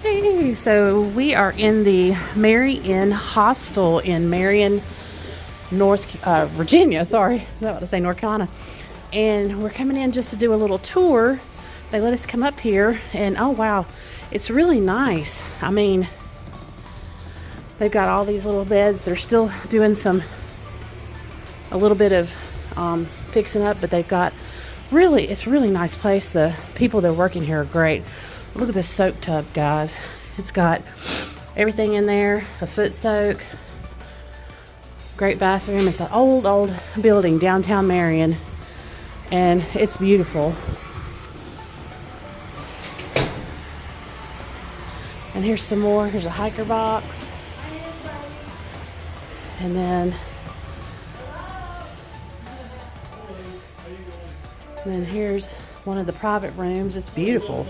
Hey, so we are in the Maryin Hostel in Marion, Virginia. Sorry, I was about to say North Carolina. And we're coming in just to do a little tour. They let us come up here, and oh wow, it's really nice. I mean, they've got all these little beds. They're still doing a little bit of fixing up, but they've got it's a really nice place. The people that are working here are great. Look at this soak tub, guys. It's got everything in there, a foot soak, great bathroom. It's an old building, downtown Marion, and it's beautiful. And here's some more. Here's a hiker box. And then here's one of the private rooms. It's beautiful.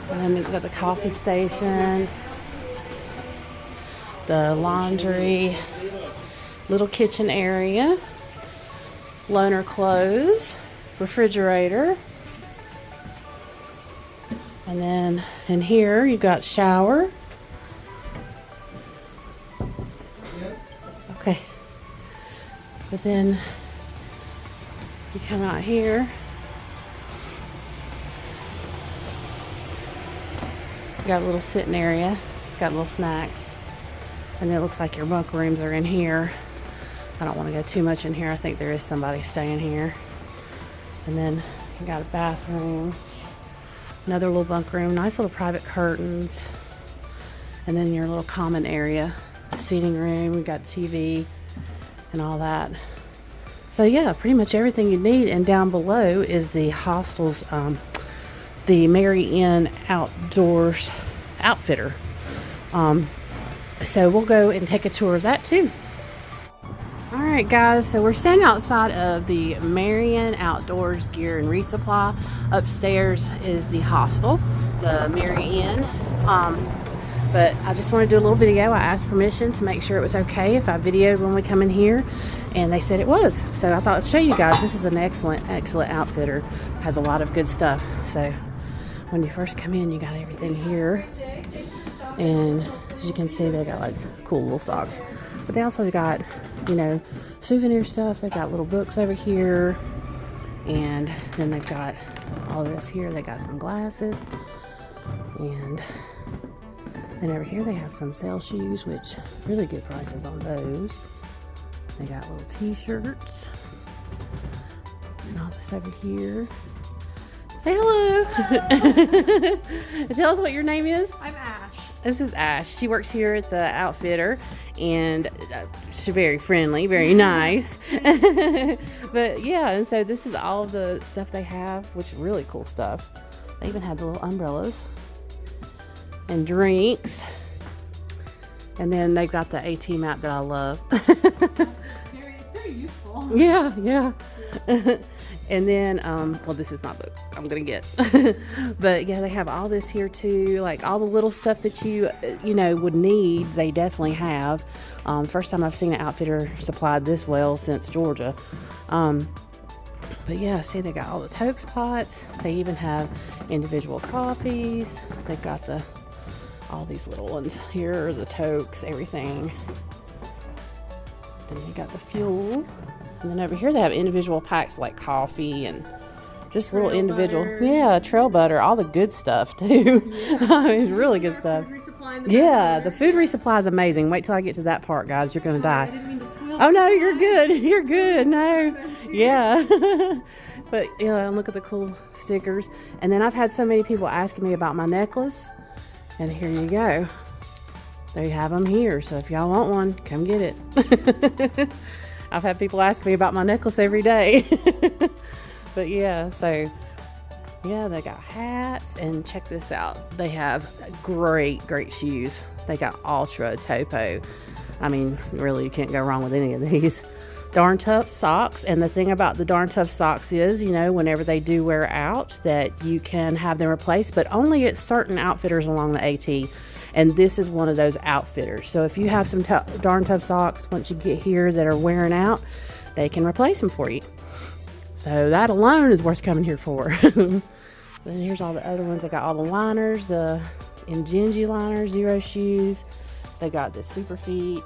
And then we've got the coffee station, the laundry, little kitchen area, loaner clothes, refrigerator. And then in here you've got shower. Okay. But then you come out here, you got a little sitting area. It's got little snacks. And then it looks like your bunk rooms are in here. I don't want to go too much in here. I think there is somebody staying here. And then you got a bathroom, another little bunk room, nice little private curtains. And then your little common area, the seating room, you got TV and all that. So yeah, pretty much everything you need. And down below is the hostel's the Marion Outdoors outfitter. So we'll go and take a tour of that too. All right guys, so we're standing outside of the Marion Outdoors Gear and Resupply. Upstairs is the hostel, the Marion. But I just want to do a little video. I asked permission to make sure it was okay if I videoed when we come in here, and they said it was. So I thought I'd show you guys. This is an excellent outfitter. Has a lot of good stuff. So when you first come in, you got everything here. And as you can see, they got like cool little socks. But they also got, you know, souvenir stuff. They've got little books over here. And then they've got all this here. They got some glasses. And then over here they have some sale shoes, which really good prices on those. They got little t-shirts and all this over here. Say hello. Hello. Tell us what your name is. I'm Ash. This is Ash. She works here at the outfitter, and she's very friendly, very nice. But yeah, and so this is all the stuff they have, which is really cool stuff. They even have the little umbrellas and drinks. And then they've got the AT map that I love. It's very useful. Yeah. And then, well, this is my book I'm gonna get. But yeah, they have all this here too, like all the little stuff that you know would need. They definitely have. First time I've seen an outfitter supplied this well since Georgia. But yeah, see, they got all the Tokes pots. They even have individual coffees. They've got all these little ones here, the Tokes, everything. Then you got the fuel. And then over here they have individual packs like coffee and just trail little individual butter. Yeah, trail butter, all the good stuff too. Yeah. It's really good stuff. Yeah, the food resupply is amazing. Wait till I get to that part, guys. You're gonna die. I didn't mean to spoil Oh no, you're good. You're good. No. Yeah. But yeah, look at the cool stickers. And then I've had so many people asking me about my necklace. And here you go. They have them here. So if y'all want one, come get it. I've had people ask me about my necklace every day. But yeah, so yeah, they got hats, and check this out. They have great shoes. They got Ultra Topo. I mean, really, you can't go wrong with any of these. Darn Tough socks. And the thing about the Darn Tough socks is, you know, whenever they do wear out, that you can have them replaced, but only at certain outfitters along the AT. And this is one of those outfitters. So if you have some Darn Tough socks once you get here that are wearing out, they can replace them for you. So that alone is worth coming here for. Then here's all the other ones. They got all the liners, the Injinji liners, Zero shoes. They got the Super Feet,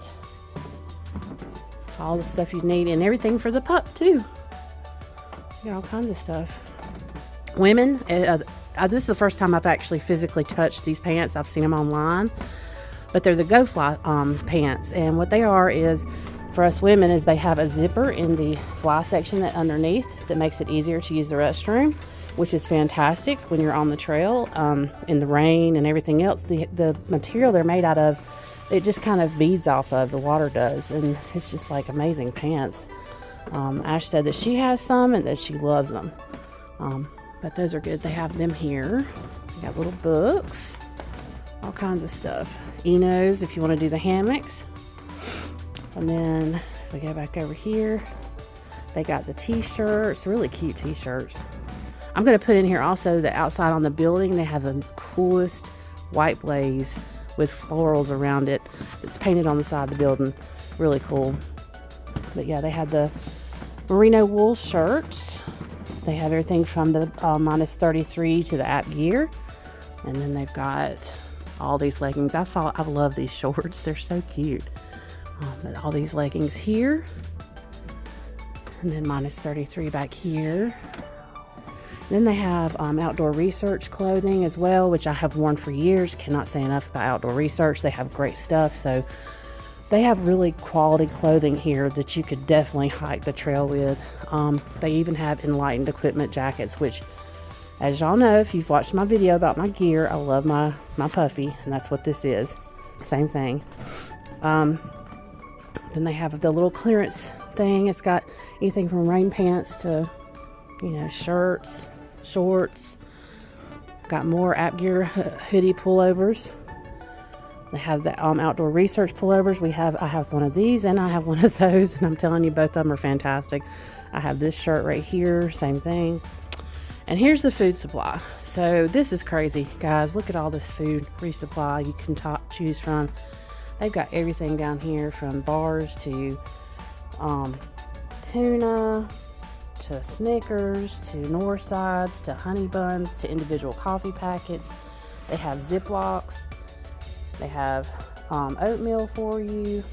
all the stuff you need, and everything for the pup too. Got all kinds of stuff. Women, this is the first time I've actually physically touched these pants. I've seen them online, but they're the Go Fly pants, and what they are is, for us women, is they have a zipper in the fly section that underneath that makes it easier to use the restroom, which is fantastic when you're on the trail in the rain and everything else. The material they're made out of, it just kind of beads off of, the water does, and it's just like amazing pants. Ash said that she has some and that she loves them, but those are good. They have them here. They got little books, all kinds of stuff. Enos if you want to do the hammocks. And then if we go back over here, they got the t-shirts, really cute t-shirts. I'm going to put in here also that outside on the building, they have the coolest white blaze with florals around it. It's painted on the side of the building. Really cool. But yeah, they have the merino wool shirts. They have everything from the minus 33 to the app gear. And then they've got all these leggings. I love these shorts. They're so cute. All these leggings here. And then minus 33 back here. Then they have outdoor research clothing as well, which I have worn for years. Cannot say enough about outdoor research. They have great stuff. So they have really quality clothing here that you could definitely hike the trail with. They even have enlightened equipment jackets, which, as y'all know, if you've watched my video about my gear, I love my puffy, and that's what this is. Same thing. Then they have the little clearance thing. It's got anything from rain pants to, shirts, shorts. Got more app gear hoodie pullovers. They have the outdoor research pullovers. I have one of these and I have one of those, and I'm telling you, both of them are fantastic. I have this shirt right here, same thing. And here's the food supply. So this is crazy, guys. Look at all this food resupply you can choose from. They've got everything down here, from bars to tuna, to Snickers, to Northsides, to honey buns, to individual coffee packets. They have Ziplocs. They have oatmeal for you,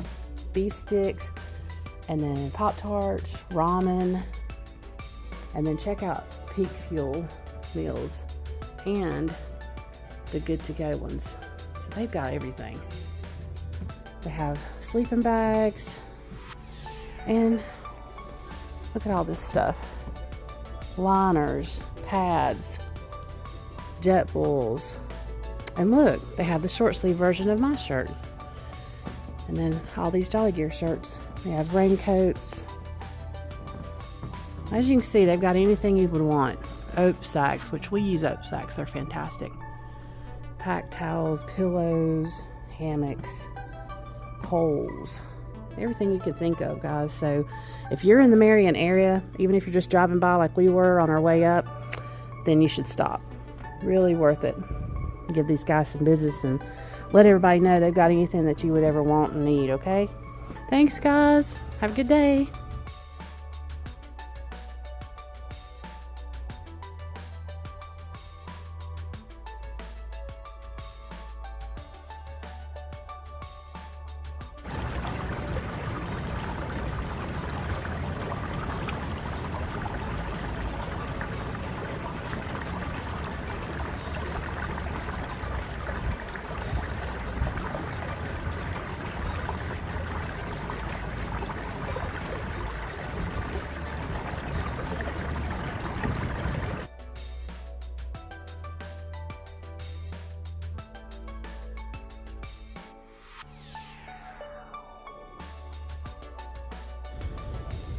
beef sticks, and then Pop-Tarts, ramen, and then check out Peak Fuel meals and the good to go ones. So they've got everything. They have sleeping bags, and look at all this stuff. Liners, pads, jet bulls. And look, they have the short sleeve version of my shirt. And then all these Jolly Gear shirts. They have raincoats. As you can see, they've got anything you would want. Oat sacks, which we use oat sacks. They're fantastic. Pack towels, pillows, hammocks, poles. Everything you could think of, guys. So if you're in the Marion area, even if you're just driving by like we were on our way up, then you should stop. Really worth it. Give these guys some business and let everybody know they've got anything that you would ever want and need, okay? Thanks, guys. Have a good day.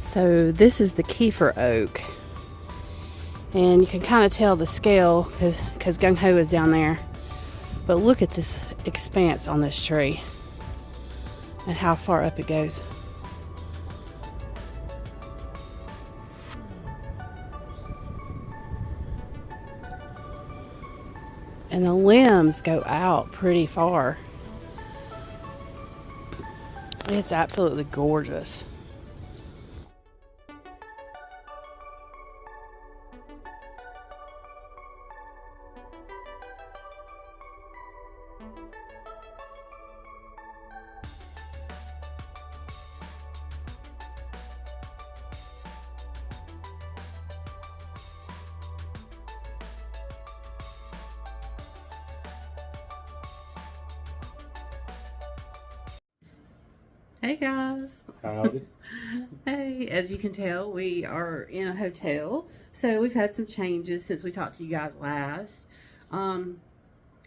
So this is the Keefer Oak, and you can kind of tell the scale because Gungho is down there, but look at this expanse on this tree and how far up it goes. And the limbs go out pretty far. It's absolutely gorgeous. Hey guys. Howdy. Hey, as you can tell, we are in a hotel. So we've had some changes since we talked to you guys last.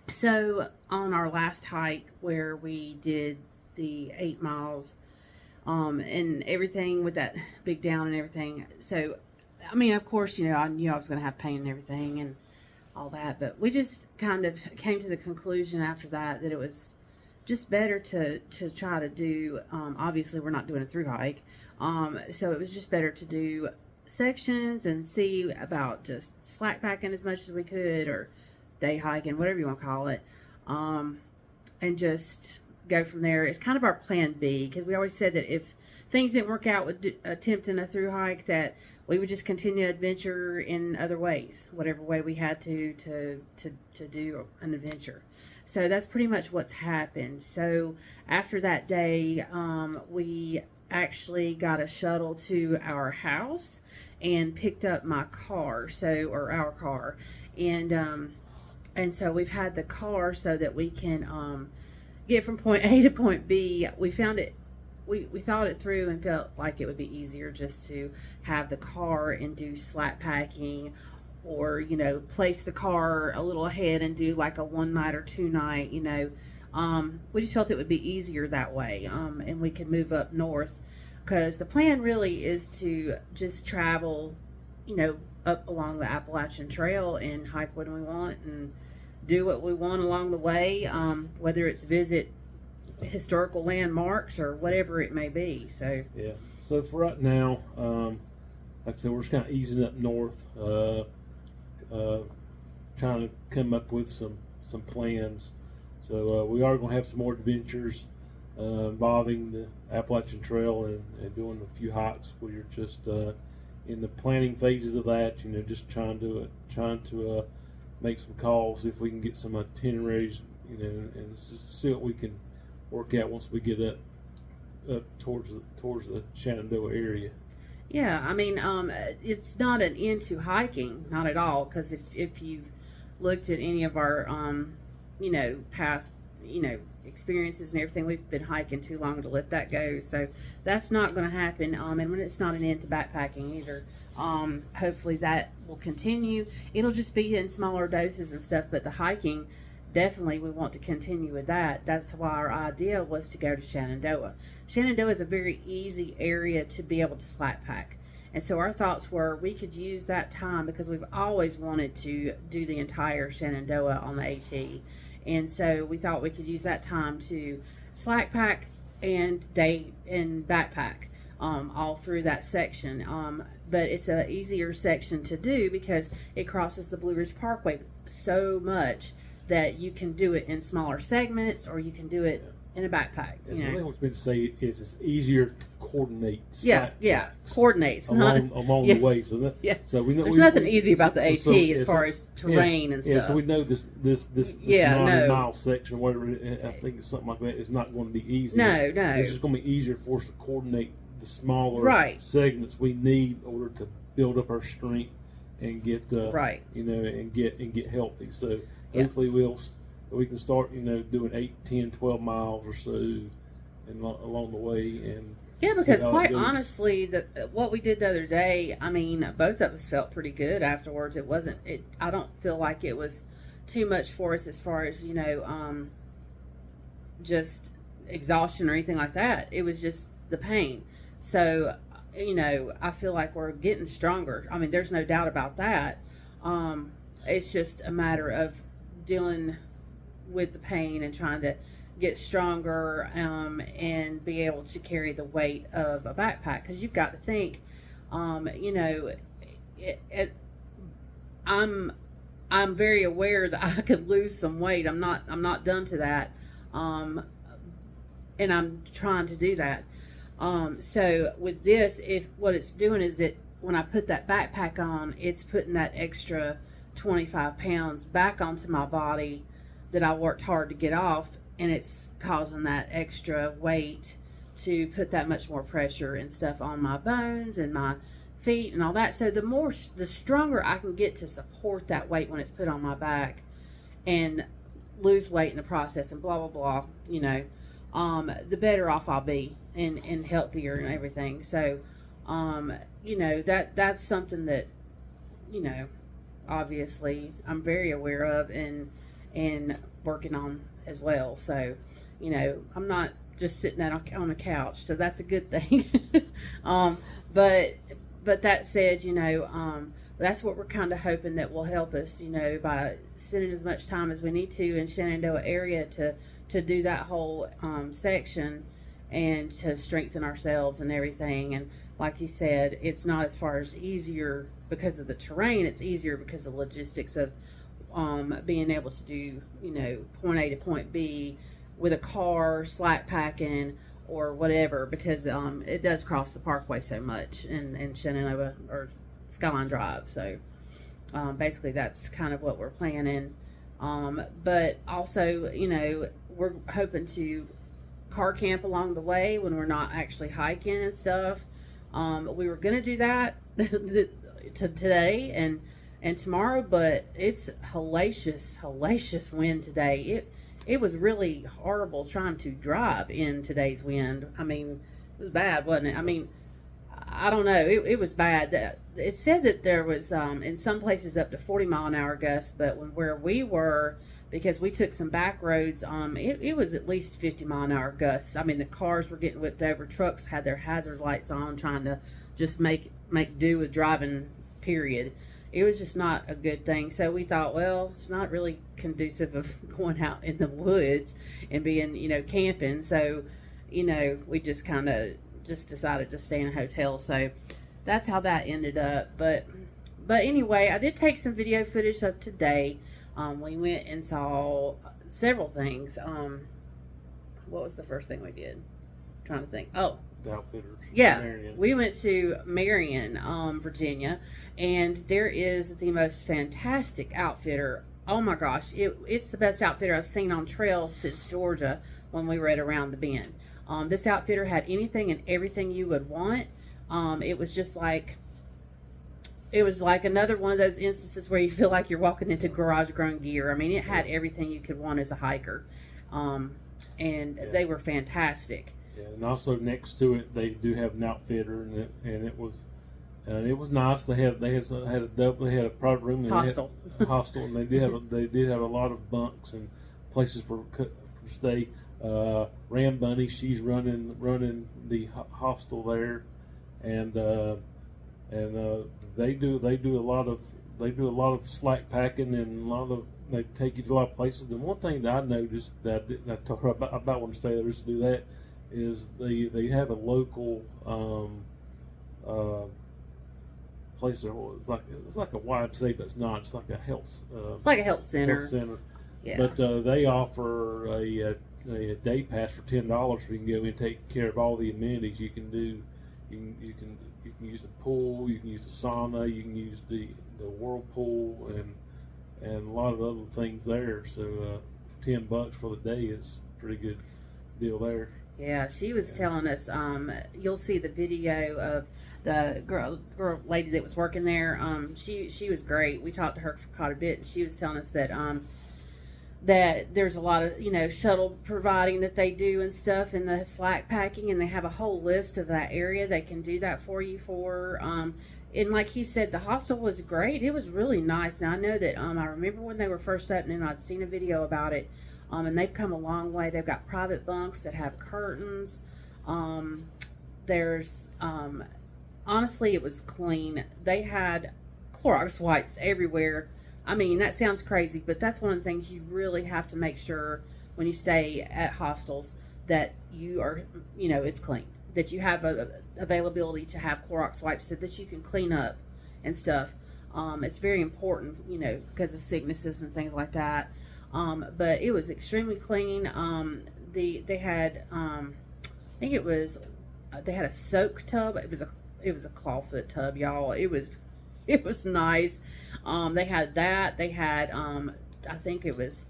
So on our last hike where we did the 8 miles, and everything with that big down and everything. So, I mean, of course, I knew I was going to have pain and everything and all that, but we just kind of came to the conclusion after that it was just better to try to do, obviously we're not doing a through hike, so it was just better to do sections and see about just slack packing as much as we could, or day hiking, whatever you want to call it, and just go from there. It's kind of our plan B, because we always said that if things didn't work out with attempting a through hike, that we would just continue adventure in other ways, whatever way we had to do an adventure. So that's pretty much what's happened. So after that day, we actually got a shuttle to our house and picked up my car, or our car, and so we've had the car so that we can get from point A to point B. We found it, we thought it through and felt like it would be easier just to have the car and do slack packing, or place the car a little ahead and do like a 1 night or 2 night. We just felt it would be easier that way, and we could move up north, because the plan really is to just travel up along the Appalachian Trail and hike when we want and do what we want along the way, whether it's visit historical landmarks or whatever it may be. So Yeah. So for right now, like I said, we're just kind of easing up north, trying to come up with some plans. So we are going to have some more adventures involving the Appalachian Trail and doing a few hikes. We're just in the planning phases of that. Just trying to make some calls, if we can get some itineraries, and see what we can work out once we get up towards the Shenandoah area. yeah, I mean, it's not an end to hiking, not at all, because if you've looked at any of our past experiences and everything, we've been hiking too long to let that go. So that's not going to happen, and when it's not an end to backpacking either. Hopefully that will continue. It'll just be in smaller doses and stuff, but the hiking, definitely we want to continue with that. That's why our idea was to go to Shenandoah. Shenandoah is a very easy area to be able to slack pack, and so our thoughts were we could use that time, because we've always wanted to do the entire Shenandoah on the AT, and so we thought we could use that time to slack pack and day and backpack all through that section. But it's an easier section to do because it crosses the Blue Ridge Parkway so much that you can do it in smaller segments, or you can do it in a backpack. So I think what's been to say is it's easier to coordinate. Yeah, coordinates along the way. So so we know there's nothing easy about the AT as far as terrain and stuff. Yeah, so we know this 90-mile section, whatever. I think it's something like that. Is not going to be easy. No. It's just going to be easier for us to coordinate the smaller segments we need in order to build up our strength and get and get healthy. So hopefully we can start doing 8, 10, 12 miles or so and along the way. And because quite honestly, what we did the other day, I mean, both of us felt pretty good afterwards. I don't feel like it was too much for us as far as just exhaustion or anything like that. It was just the pain. So I feel like we're getting stronger. I mean, there's no doubt about that. It's just a matter of dealing with the pain and trying to get stronger, and be able to carry the weight of a backpack, because you've got to think, I'm very aware that I could lose some weight. I'm not done to that, and I'm trying to do that. So with this, what it's doing is that when I put that backpack on, it's putting that extra 25 pounds back onto my body that I worked hard to get off, and it's causing that extra weight to put that much more pressure and stuff on my bones and my feet and all that. So the stronger I can get to support that weight when it's put on my back and lose weight in the process and blah blah blah, the better off I'll be. and healthier and everything. So, you know, that's something that, you know, obviously I'm very aware of and working on as well. So, you know, I'm not just sitting on a couch, so that's a good thing. um, but that said, you know, that's what we're kind of hoping that will help us, you know, by spending as much time as we need to in Shenandoah area to do that whole section and to strengthen ourselves and everything. And like you said, it's not as far as easier because of the terrain, it's easier because of the logistics of being able to do, you know, point A to point B with a car, slack packing, or whatever, because it does cross the parkway so much in Shenandoah or Skyline Drive. So basically that's kind of what we're planning. But also, you know, we're hoping to car camp along the way when we're not actually hiking and stuff. We were going to do that today and tomorrow, but it's hellacious wind today. It was really horrible trying to drive in today's wind. I mean, it was bad, wasn't it? I mean, I don't know. It was bad. It said that there was in some places up to 40-mile-an-hour gusts, but where we were, because we took some back roads, it was at least 50-mile-an-hour gusts. I mean, the cars were getting whipped over. Trucks had their hazard lights on, trying to just make do with driving, period. It was just not a good thing. So we thought, well, it's not really conducive of going out in the woods and being, you know, camping. So, you know, we just kind of just decided to stay in a hotel. So that's how that ended up. But anyway, I did take some video footage of today. We went and saw several things. What was the first thing we did? I'm trying to think. Oh, The Outfitters. yeah, Marion. we went to Marion, Virginia, and there is the most fantastic outfitter. Oh my gosh, it's the best outfitter I've seen on trails since Georgia when we were at Around the Bend. This outfitter had anything and everything you would want. It was just like, it was like another one of those instances where you feel like you're walking into garage grown gear. I mean, it had everything you could want as a hiker. And they were fantastic. Yeah, and also next to it, they do have an outfitter, and it was nice. They had a private room. Hostel. A hostel, and they did have a lot of bunks and places for stay. Ram Bunny, she's running the hostel there, and they do a lot of slack packing, and they take you to a lot of places. And one thing that I noticed that I told her about when to stay there is to do that is they have a local place there. It's like a YMCA, but it's not. It's like a health. It's like a health center. Yeah. But they offer a day pass for $10 where you can go in and take care of all the amenities you can do. You can use the pool, you can use the sauna, you can use the whirlpool, and a lot of other things there. So $10 for the day is a pretty good deal there. Yeah, she was telling us, you'll see the video of the lady that was working there. She was great. We talked to her for quite a bit. She was telling us that that there's a lot of, you know, shuttle providing that they do and stuff in the slack packing, and they have a whole list of that area they can do that for you for. And like he said, the hostel was great. It was really nice. And I know that I remember when they were first opening, I'd seen a video about it. And they've come a long way. They've got private bunks that have curtains. There's honestly, it was clean. They had Clorox wipes everywhere. I mean, that sounds crazy, but that's one of the things you really have to make sure when you stay at hostels, that you are, you know, it's clean, that you have availability to have Clorox wipes so that you can clean up and stuff. It's very important, you know, because of sicknesses and things like that. But it was extremely clean. They had, I think it was, they had a soak tub. It was a clawfoot tub, y'all. It was nice. They had that. They had, I think it was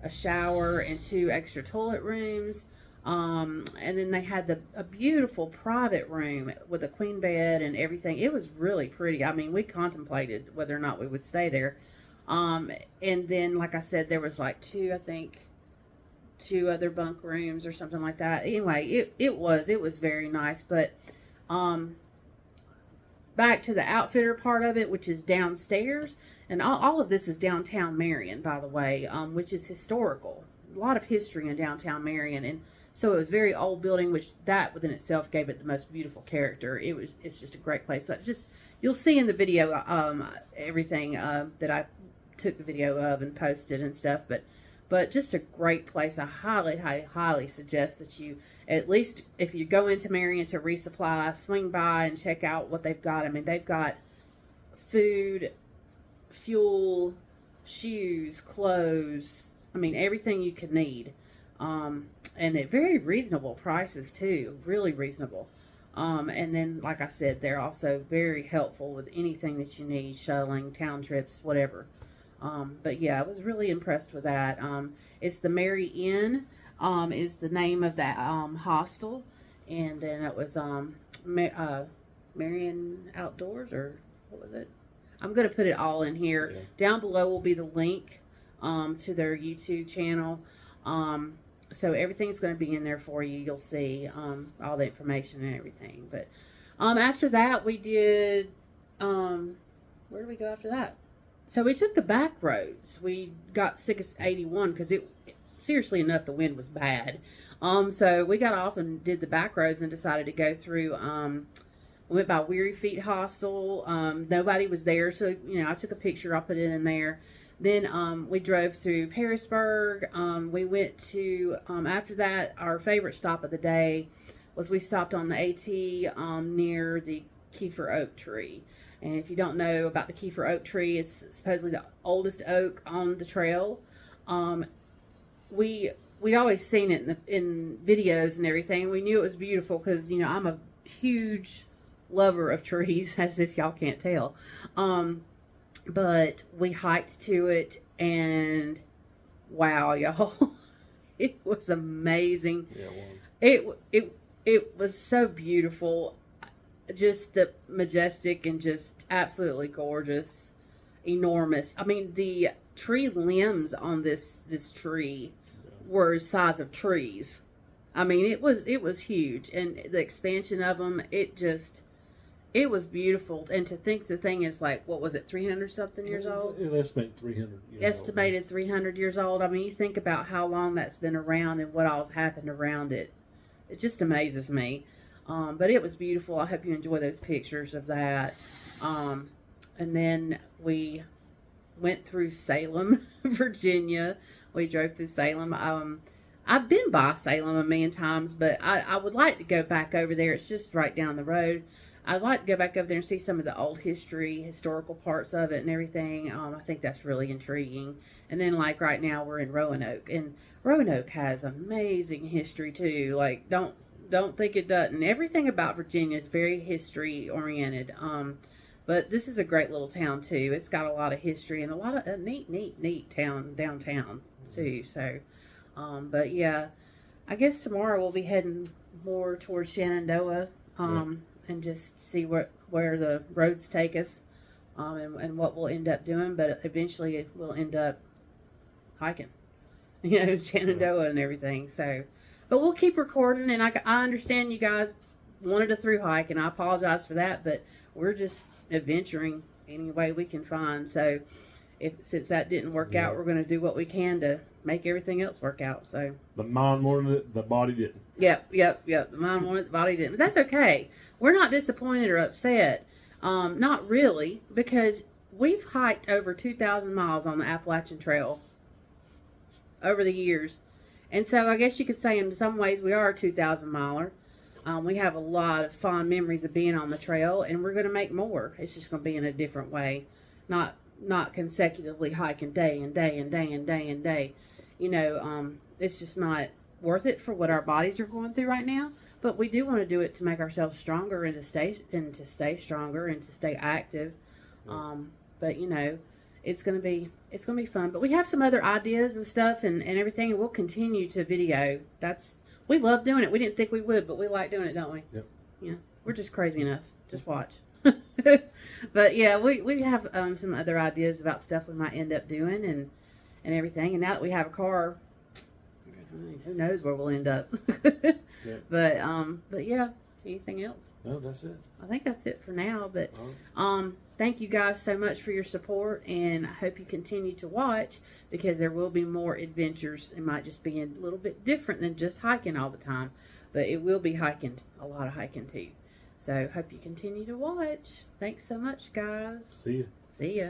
a shower and 2 extra toilet rooms. And then they had a beautiful private room with a queen bed and everything. It was really pretty. I mean, we contemplated whether or not we would stay there. And then, like I said, there was like 2, I think, 2 other bunk rooms or something like that. Anyway, it was very nice. But back to the outfitter part of it, which is downstairs, and all of this is downtown Marion, by the way, which is historical. A lot of history in downtown Marion, and so it was a very old building, which that within itself gave it the most beautiful character. It's just a great place. So you'll see in the video everything that I took the video of and posted and stuff, but just a great place. I highly suggest that you, at least if you go into Marion to resupply, swing by and check out what they've got. I mean, they've got food, fuel, shoes, clothes. I mean, everything you could need. And at very reasonable prices too, really reasonable. And then, like I said, they're also very helpful with anything that you need, shuttling, town trips, whatever. But yeah, I was really impressed with that. It's the Maryin, is the name of that hostel, and then it was Marion Outdoors, or what was it? I'm gonna put it all in here. Yeah. Down below will be the link to their YouTube channel. So everything's going to be in there for you. You'll see all the information and everything. But after that, we did, where did we go after that? So we took the back roads. We got 681 because seriously enough, the wind was bad. So we got off and did the back roads and decided to go through, we went by Weary Feet Hostel. Nobody was there, so, I took a picture. I'll put it in there. Then we drove through Harrisburg. We went to, after that, our favorite stop of the day was we stopped on the AT near the Keefer Oak tree. And if you don't know about the Keefer Oak tree, it's supposedly the oldest oak on the trail. We'd always seen it in videos and everything. We knew it was beautiful because, I'm a huge lover of trees, as if y'all can't tell. But we hiked to it, and wow, y'all, it was amazing. Yeah, it was. It was so beautiful, just majestic and just absolutely gorgeous, enormous. I mean, the tree limbs on this tree were the size of trees. I mean, it was huge, and the expansion of them, it was beautiful. And to think the thing is like, what was it, 300 something years old? Estimated 300 years Estimated old. 300 years old. I mean, you think about how long that's been around and what all's happened around it. It just amazes me. But it was beautiful. I hope you enjoy those pictures of that. And then we went through Salem, Virginia. We drove through Salem. I've been by Salem a million times, but I would like to go back over there. It's just right down the road. I'd like to go back over there and see some of the old historical parts of it and everything. I think that's really intriguing. And then, like, right now we're in Roanoke, and Roanoke has amazing history too. Like, don't think it doesn't. Everything about Virginia is very history oriented. But this is a great little town too. It's got a lot of history and a lot of neat town downtown too. So, but yeah, I guess tomorrow we'll be heading more towards Shenandoah. And just see where the roads take us, and what we'll end up doing. But eventually we'll end up hiking, Shenandoah and everything. So, but we'll keep recording, and I understand you guys wanted a through hike, and I apologize for that, but we're just adventuring any way we can find. So, since that didn't work out, we're going to do what we can to make everything else work out. So the mind wanted it, the body didn't. Yep. The mind wanted it, the body didn't. But that's okay. We're not disappointed or upset. Not really, because we've hiked over 2,000 miles on the Appalachian Trail over the years. And so I guess you could say in some ways we are a 2,000 miler. We have a lot of fond memories of being on the trail, and we're going to make more. It's just going to be in a different way. Not consecutively hiking day and day and day and day and day. It's just not worth it for what our bodies are going through right now. But we do want to do it to make ourselves stronger and to stay stronger and to stay active. But it's gonna be fun. But we have some other ideas and stuff and everything, and we'll continue to video. We love doing it. We didn't think we would, but we like doing it, don't we? Yep. Yeah. We're just crazy enough. Just watch. But yeah, we have some other ideas about stuff we might end up doing and everything. And now that we have a car, Who knows where we'll end up? Yeah. But yeah. Anything else? No, that's it. I think that's it for now. But All right. thank you guys so much for your support, and I hope you continue to watch because there will be more adventures. It might just be a little bit different than just hiking all the time, but it will be hiking, a lot of hiking too. So hope you continue to watch. Thanks so much, guys. See ya. See ya.